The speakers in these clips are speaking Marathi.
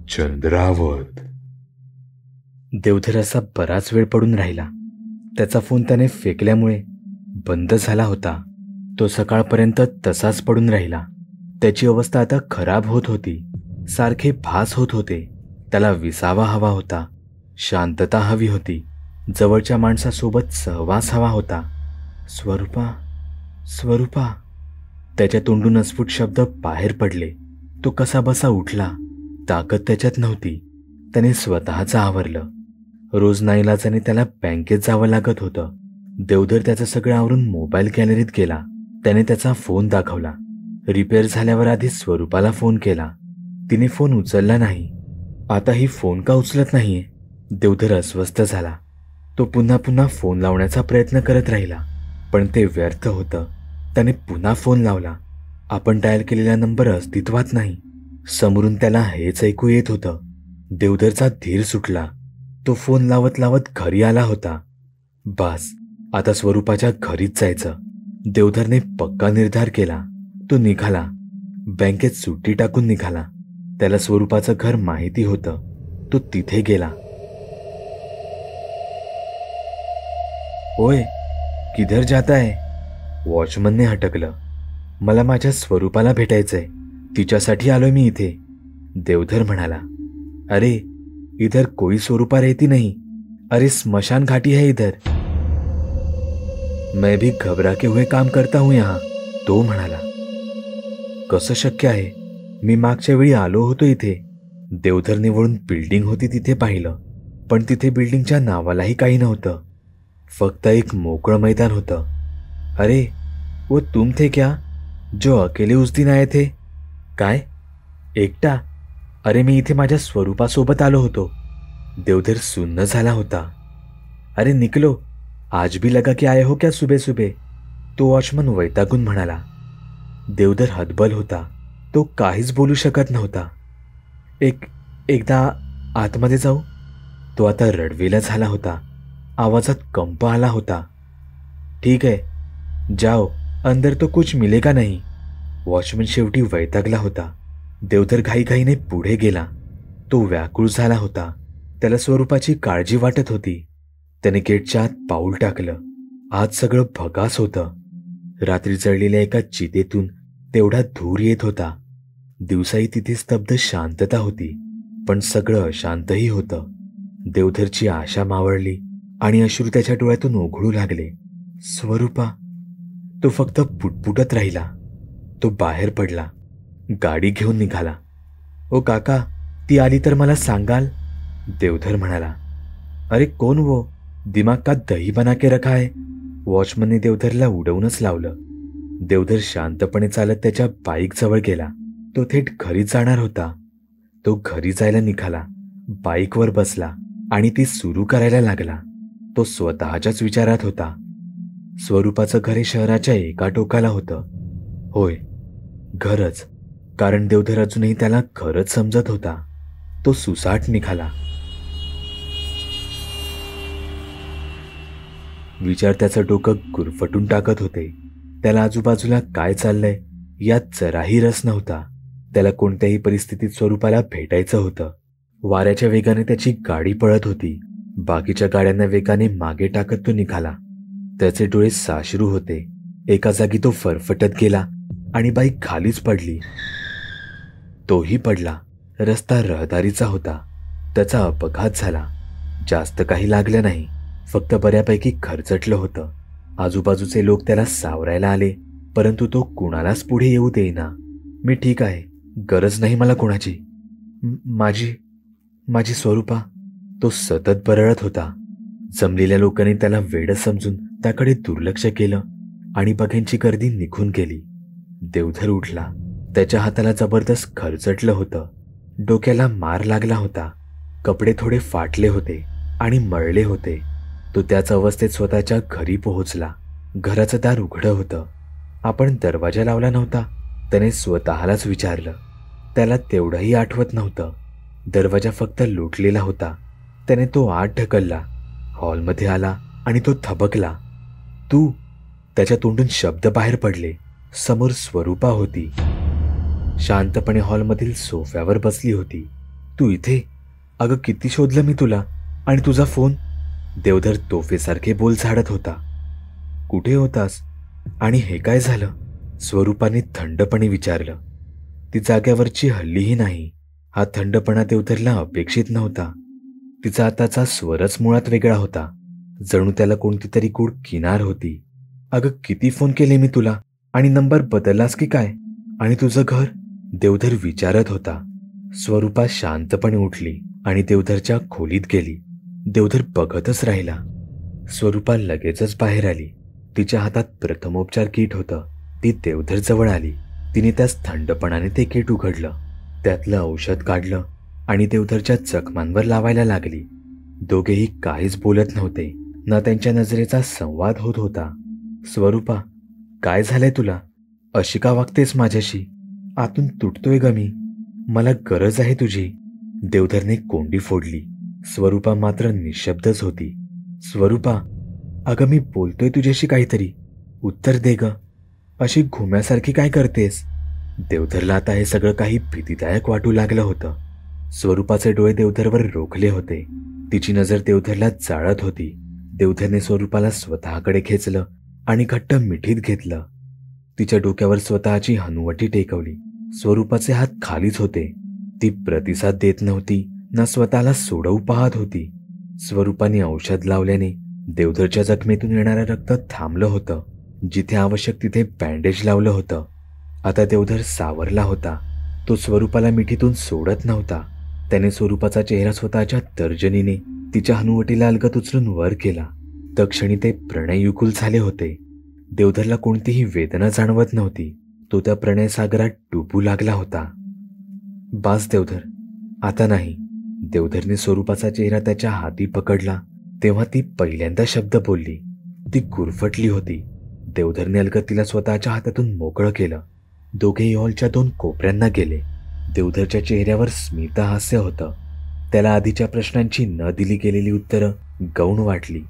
चंद्रावत. देवधर असा बराच वेळ पडून राहिला. त्याचा फोन त्याने फेकल्यामुळे बंद झाला होता. तो सकाळपर्यंत तसाच पडून राहिला. त्याची अवस्था आता खराब होत होती. सारखे भास होत होते. त्याला विसावा हवा होता, शांतता हवी होती, जवळच्या माणसासोबत सहवास हवा होता. स्वरूपा, स्वरूपा. त्याच्या तोंडून अस्फुट शब्द बाहेर पडले. तो कसाबसा उठला. ताकद त्याच्यात नव्हती. त्याने स्वतःचं आवरलं. रोज नाईलाजाने त्याला बँकेत जावं लागत होतं. देवधर त्याचं सगळं आवरून मोबाईल गॅलरीत गेला. त्याने त्याचा फोन दाखवला. रिपेअर झाल्यावर आधी स्वरूपाला फोन केला. तिने फोन उचलला नाही. आता ही फोन का उचलत नाहीये? देवधर अस्वस्थ झाला. तो पुन्हा पुन्हा फोन लावण्याचा प्रयत्न करत राहिला, पण ते व्यर्थ होतं. त्याने पुन्हा फोन लावला. आपण डायल केलेला नंबर अस्तित्वात नाही. समोरून त्याला हेच ऐकू येत होतं. देवधरचा धीर सुटला. तो फोन लावत लावत घरी आला होता. बास, आता स्वरूपाच्या घरीच जायचं. देवधरने पक्का निर्धार केला. तो निघाला. बँकेत सुट्टी टाकून निघाला. त्याला स्वरूपाचं घर माहिती होतं. तो तिथे गेला. ओय, किधर जाता है? वॉचमनने हटकलं. मला माझ्या स्वरूपाला भेटायचंय. तिच्यासाठी आलोय मी इथे. देवधर म्हणाला. अरे, इधर कोई स्वरूपा रहती नहीं. अरे, स्मशान घाटी है इधर. मैं भी घबरा के हुए काम करता हूं यहां, तो म्हणाला. कसं शक्य आहे? मी मागच्या वेळी आलो होतो इथे. देवधरने वळून बिल्डिंग होती तिथे पाहिलं, पण तिथे बिल्डिंगच्या नावालाही काही नव्हतं. फक्त एक मोकळं मैदान होतं. अरे, वो तुम थे क्या जो अकेले उस दिन आए थे? काय, एकटा? अरे, मी इथे माझ्या स्वरूपासोबत आलो होतो. देवधर सुन्न झाला होता. अरे निकलो, आज भी लगा के आए हो क्या सुबह सुबह? तो वॉचमन वैतागून म्हणाला. देवधर हतबल होता. तो काहीच बोलू शकत नव्हता. एकदा आतमध्ये जाऊ? तो आता रडवेला झाला होता. आवाजात कंप आला होता. ठीक है, जाओ, अंदर तो कुछ मिलेगा नहीं. वॉचमन शेवटी वैतागला होता. देवधर घाईघाईने पुढे गेला. तो व्याकुळ झाला होता. त्याला स्वरूपाची काळजी वाटत होती. त्याने गेटच्या आत पाऊल टाकलं. आज सगळं भगास होतं. रात्री जळलेल्या एका चितेतून तेवढा धूर येत होता. दिवसाही तिथे स्तब्ध शांतता होती, पण सगळं अशांतही होतं. देवधरची आशा मावळली आणि अश्रू त्याच्या डोळ्यातून ओघळू लागले. स्वरूपा. तो फक्त पुटपुटत राहिला. तो बाहेर पडला. गाडी घेऊन निघाला. ओ काका, ती आली तर मला सांगाल? देवधर म्हणाला. अरे कोण वो? दिमाग का दही बना के रखा है? वॉचमनने देवधरला उडवूनच लावलं. देवधर शांतपणे चालत त्याच्या बाईक जवळ गेला. तो थेट घरी जाणार होता. तो घरी जायला निघाला. बाईकवर बसला आणि ती सुरू करायला लागला. तो स्वतःच्याच विचारात होता. स्वरूपाचं घर हे शहराच्या एका टोकाला होतं. होय, घरच. कारण देवधर अजूनही त्याला खरंच समजत होता. तो सुसाट निघाला. विचार त्याचं डोकं गुरफटून टाकत होते. त्याला आजूबाजूला काय चाललंय यात जराही रस नव्हता. त्याला कोणत्याही परिस्थितीत स्वरूपाला भेटायचं होतं. वाऱ्याच्या वेगाने त्याची गाडी पळत होती. बाकीच्या गाड्यांना वेगाने मागे टाकत तो निघाला. त्याचे डोळे साश्रू होते. एका जागी तो फरफटत गेला आणि बाईक खालीच पडली. तोही पडला. रस्ता रहदारीचा होता. त्याचा अपघात झाला. जास्त काही लागलं नाही, फक्त बऱ्यापैकी खरचटलं होतं. आजूबाजूचे लोक त्याला सावरायला आले, परंतु तो कुणालाच पुढे येऊ देईना. मी ठीक आहे, गरज नाही मला कोणाची. माझी स्वरूपा. तो सतत बरळत होता. जमलेल्या लोकांनी त्याला वेड समजून त्याकडे दुर्लक्ष केलं आणि बघ्यांची गर्दी निघून गेली. देवधर उठला. त्याच्या हाताला जबरदस्त खरचटलं होतं. डोक्याला मार लागला होता. कपडे थोडे फाटले होते आणि मळले होते. तो त्याच अवस्थेत स्वतःच्या घरी पोहोचला. घराचं दार उघडं होतं. आपण दरवाजा लावला नव्हता, त्याने स्वतःलाच विचारलं. त्याला तेवढंही आठवत नव्हतं. दरवाजा फक्त लोटलेला होता. त्याने तो आत ढकलला. हॉलमध्ये आला आणि तो थबकला. तू. त्याच्या तोंडून शब्द बाहेर पडले. समोर स्वरूपा होती. शांतपणे हॉलमधील सोफ्यावर बसली होती. तू इथे? अगं किती शोधलं मी तुला. आणि तुझा फोन? देवधर तोफेसारखे बोल झाडत होता. कुठे होतास? आणि हे काय झालं? स्वरूपाने थंडपणे विचारलं. ती जाग्यावरची हल्लीही नाही. हा थंडपणा देवधरला अपेक्षित नव्हता. तिचा आताचा स्वरच मुळात वेगळा होता. जणू त्याला कोणती तरी गूढ किनार होती. अगं किती फोन केले मी तुला. आणि नंबर बदललास की काय? आणि तुझं घर? देवधर विचारत होता. स्वरूपा शांतपणे उठली आणि देवधरच्या खोलीत गेली. देवधर बघतच राहिला. स्वरूपा लगेचच बाहेर आली. तिच्या हातात प्रथमोपचार किट होतं. ती देवधर जवळ आली. तिने त्यास थंडपणाने ते किट उघडलं. त्यातलं औषध काढलं आणि देवधरच्या जखमांवर लावायला लागली. दोघेही काहीच बोलत नव्हते. ना त्यांच्या नजरेचा संवाद होत होता. स्वरूपा, काय झालंय तुला? अशी का वागतेस माझ्याशी? आतून तुटतोय ग मी. मला गरज आहे तुझी. देवधरने कोंडी फोडली. स्वरूपा मात्र निशब्दच होती. स्वरूपा, अगं मी बोलतोय तुझ्याशी काहीतरी. उत्तर दे ग. अशी घुम्यासारखी काय करतेस? देवधरला आता हे सगळं काही भीतीदायक वाटू लागलं होतं. स्वरूपाचे डोळे देवधरवर रोखले होते. तिची नजर देवधरला जाळत होती. देवधरने स्वरूपाला स्वतःकडे खेचलं आणि घट्ट मिठीत घेतलं. तिच्या डोक्यावर स्वतःची हनुवटी टेकवली. स्वरूपाचे हात खालीच होते. ती प्रतिसाद देत नव्हती, ना स्वतःला सोडवू पाहत होती. स्वरूपाने औषध लावल्याने देवधरच्या जखमेतून येणारं रक्त थांबलं होतं. जिथे आवश्यक तिथे बँडेज लावलं होतं. आता देवधर सावरला होता. तो स्वरूपाला मिठीतून सोडत नव्हता. त्याने स्वरूपाचा चेहरा स्वतःच्या तर्जनीने तिच्या हनुवटीला अलगद उचलून वर केला. तत्क्षणी ते प्रणययुगुल झाले होते. देवधरला कोणतीही वेदना जाणवत नव्हती. तो त्या प्रणय सागरात डुबू लागला होता. बास देवधर, आता नाही. देवधरने स्वरूपाचा चेहरा त्याच्या हाती पकडला तेव्हा ती पहिल्यांदा शब्द बोलली. ती गुरफटली होती. देवधरने अलगद तिला स्वतःच्या हातातून मोकळं केलं. दोघेही हॉलच्या 2 कोपऱ्यांना गेले. देवधरच्या चेहऱ्यावर स्मितहास्य होतं. त्याला आधीच्या प्रश्नांची न दिली गेलेली उत्तरं गौण वाटली.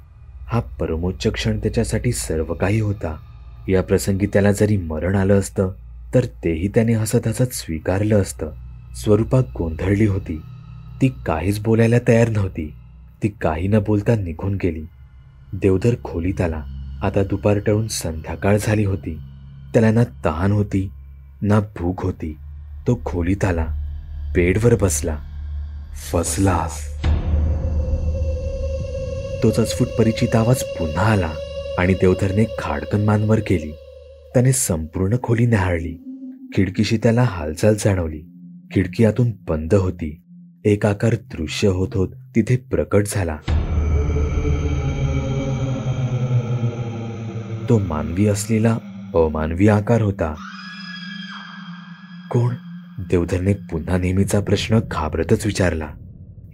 हा परमोच्च क्षण त्याच्यासाठी सर्व काही होता. या प्रसंगी त्याला जरी मरण आलं असतं तर तेही त्याने हसत हसत स्वीकारलं असतं. स्वरूपा गोंधळली होती. ती काहीच बोलायला तयार नव्हती. ती काही न बोलता निघून गेली. देवधर खोलीत आला. आता दुपार टळून संध्याकाळ झाली होती. त्याला ना तहान होती ना भूक होती. तो खोलीत आला. बेडवर बसला. फसलास. तोच अस्फुट परिचित आवाज पुन्हा आला आणि देवधरने खाडकन मानवर केली. त्याने संपूर्ण खोली न्याहाळली. खिडकीशी त्याला हालचाल जाणवली. खिडकी आतून बंद होती. एक आकार दृश्य होत होत तिथे प्रकट झाला. तो मानवी असलेला अमानवी आकार होता. कोण? देवधरने पुन्हा नेहमीचा प्रश्न घाबरतच विचारला.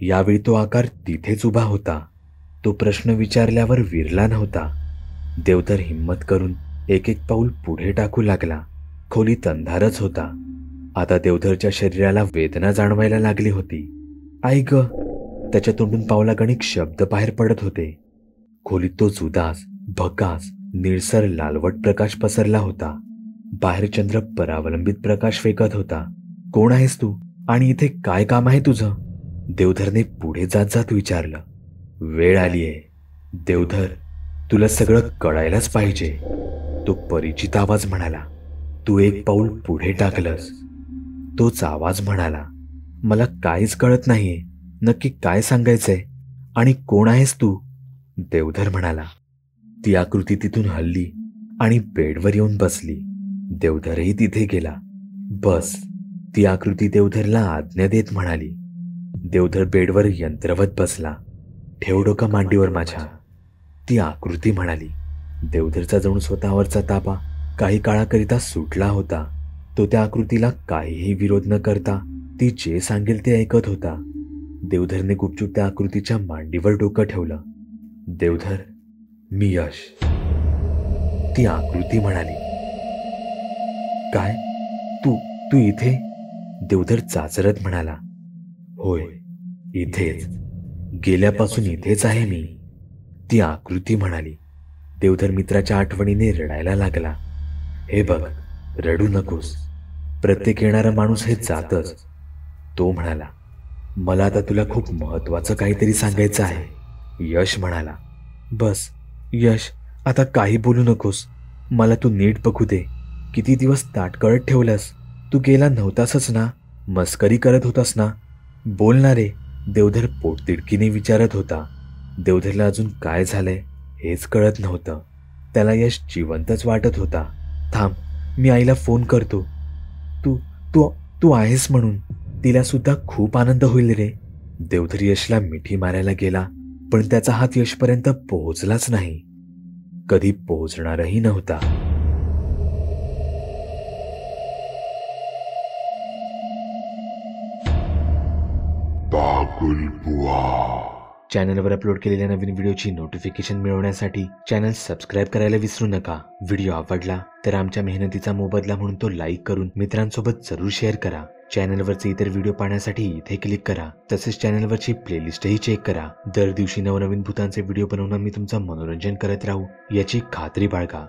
यावेळी तो आकार तिथेच उभा होता. तो प्रश्न विचारल्यावर विरला नव्हता. देवधर हिम्मत करून एक एक पाऊल पुढे टाकू लागला. खोलीत अंधारच होता. आता देवधरच्या शरीराला वेदना जाणवायला लागली होती. आई ग! त्याच्या तोंडून पावलागणिक शब्द बाहेर पडत होते. खोलीत तो उदास, भकास, निळसर लालवट प्रकाश पसरला होता. बाहेर चंद्र परावलंबित प्रकाश फेकत होता. कोण आहेस तू? आणि इथे काय काम आहे तुझं? देवधरने पुढे जात जात विचारलं. वेळ आलीये देवधर, तुला सगळं कळायलाच पाहिजे. तो परिचित आवाज म्हणाला. तू एक पाऊल पुढे टाकलंस. तोच आवाज म्हणाला. मला काहीच कळत नाहीये. नक्की काय सांगायचंय? आणि कोण आहेस तू? देवधर म्हणाला. ती आकृती तिथून हलली आणि बेडवर येऊन बसली. देवधरही तिथे गेला. बस. ती आकृती देवधरला आज्ञा देत म्हणाली. देवधर बेडवर यंत्रवत बसला. ठेव डोकं मांडीवर माझ्या. ती आकृती म्हणाली. देवधरचा जणू स्वतःवरचा ताबा काही काळाकरिता सुटला होता. तो त्या आकृतीला काहीही विरोध न करता ती जे सांगेल ते ऐकत होता. देवधरने गुपचूप त्या आकृतीच्या मांडीवर डोकं ठेवलं. देवधर, मी यश. ती आकृती म्हणाली. काय? तू तू इथे? देवधर चाचरत म्हणाला. होय, इथेच. गेल्यापासून इथेच आहे मी. ती आकृती म्हणाली. देवधर मित्राच्या आठवणीने रडायला लागला. हे बघ, रडू नकोस. प्रत्येक येणारा माणूस हे जातच. तो म्हणाला, मला आता तुला खूप महत्वाचं काहीतरी सांगायचं आहे. यश म्हणाला, बस यश, आता काही बोलू नकोस. मला तू नीट बघू दे. किती दिवस ताटकळत ठेवलंस. तू गेला नव्हतासच ना? मस्करी करत होतास ना? बोल ना रे. देवधर पोटतिडकीने विचारत होता. देवधरला अजून काय झालंय हेच कळत नव्हतं. त्याला यश जिवंतच वाटत होता. थांब, मी आईला फोन करतो. तू तू तू आहेस म्हणून तिला सुद्धा खूप आनंद होईल रे. देवधर यशला मिठी मारायला गेला, पण त्याचा हात यशपर्यंत पोहोचलाच नाही. कधी पोहोचणारही नव्हता. चॅनलवर अपलोड केलेल्या नवीन व्हिडिओची नोटिफिकेशन मिळवण्यासाठी चॅनल सबस्क्राईब करायला विसरू नका. व्हिडिओ आवडला तर आमच्या मेहनतीचा मोबदला म्हणून तो लाईक करून मित्रांसोबत जरूर शेअर करा. चॅनलवरचे इतर व्हिडिओ पाहण्यासाठी इथे क्लिक करा. तसेच चॅनलवरची प्लेलिस्टही चेक करा. दर दिवशी नवनवीन भूतांचे व्हिडिओ बनवून मी तुमचं मनोरंजन करत राहू याची खात्री बाळगा.